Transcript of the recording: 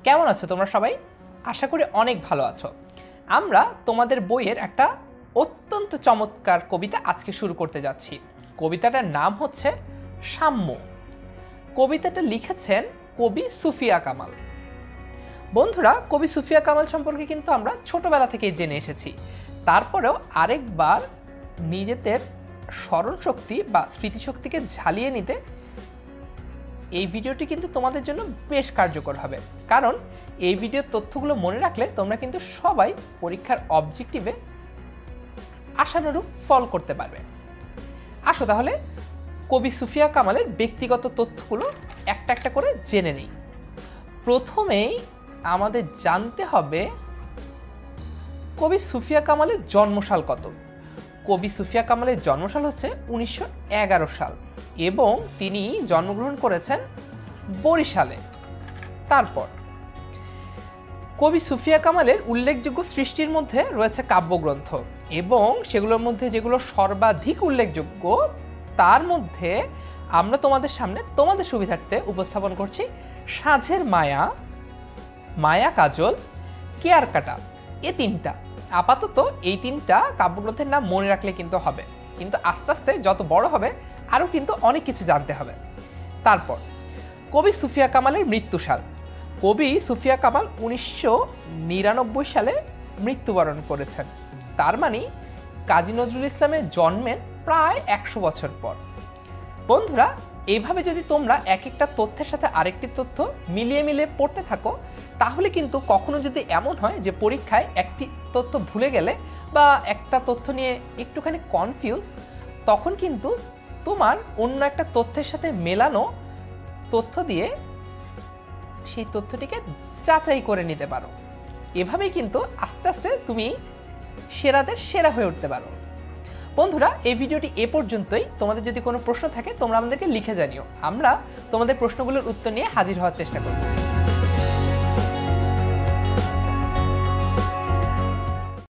কেমন আছো তোমরা সবাই? আশা করি অনেক ভালো আছো। আমরা তোমাদের বইয়ের একটা অত্যন্ত চমৎকার কবিতা আজকে শুরু করতে যাচ্ছি। কবিতাটার নাম হচ্ছে সাম্য। কবিতাটা লিখেছেন কবি সুফিয়া কামাল। বন্ধুরা, কবি সুফিয়া কামাল সম্পর্কে কিন্তু আমরা ছোটবেলা থেকেই জেনে এসেছি। তারপরেও আরেকবার নিজেদের স্মরণশক্তি বা স্মৃতিশক্তিকে ঝালিয়ে নিতে এই ভিডিওটি কিন্তু তোমাদের জন্য বেশ কার্যকর হবে, কারণ এই ভিডিওর তথ্যগুলো মনে রাখলে তোমরা কিন্তু সবাই পরীক্ষার অবজেক্টিভে আশানুরূপ ফল করতে পারবে। আসো তাহলে কবি সুফিয়া কামালের ব্যক্তিগত তথ্যগুলো একটা একটা করে জেনে নিই। প্রথমেই আমাদের জানতে হবে কবি সুফিয়া কামালের জন্মসাল কত। কবি সুফিয়া কামালের জন্মসাল হচ্ছে 1911 সাল এবং তিনি জন্মগ্রহণ করেছেন বরিশালে। তারপর কবি সুফিয়া কামালের উল্লেখযোগ্য সৃষ্টির মধ্যে রয়েছে কাব্যগ্রন্থ এবং সেগুলোর মধ্যে যেগুলো সর্বাধিক উল্লেখযোগ্য তার মধ্যে আমরা তোমাদের সামনে তোমাদের সুবিধার্থে উপস্থাপন করছি সাঁঝের মায়া, মায়া কাজল, কেয়ার কাটা। এ তিনটা আপাতত এই তিনটা কাব্যগ্রন্থের নাম মনে রাখলে কিন্তু হবে, কিন্তু আস্তে আস্তে যত বড় হবে আরও কিন্তু অনেক কিছু জানতে হবে। তারপর কবি সুফিয়া কামালের মৃত্যুসাল। কবি সুফিয়া কামাল 1999 সালে মৃত্যুবরণ করেছেন। তার মানে কাজী নজরুল ইসলামের জন্মের প্রায় 100 বছর পর। বন্ধুরা, এইভাবে যদি তোমরা এক একটা তথ্যের সাথে আরেকটি তথ্য মিলিয়ে মিলিয়ে পড়তে থাকো, তাহলে কিন্তু কখনো যদি এমন হয় যে পরীক্ষায় একটি তথ্য ভুলে গেলে বা একটা তথ্য নিয়ে একটুখানি কনফিউজ, তখন কিন্তু তোমার অন্য একটা তথ্যের সাথে মেলানো তথ্য দিয়ে সেই তথ্যটিকে যাচাই করে নিতে পারো। এভাবেই কিন্তু আস্তে আস্তে তুমি সেরাদের সেরা হয়ে উঠতে পারো। বন্ধুরা, এই ভিডিওটি এ পর্যন্তই। তোমাদের যদি কোনো প্রশ্ন থাকে তোমরা আমাদেরকে লিখে জানিও, আমরা তোমাদের প্রশ্নগুলোর উত্তর নিয়ে হাজির হওয়ার চেষ্টা করব।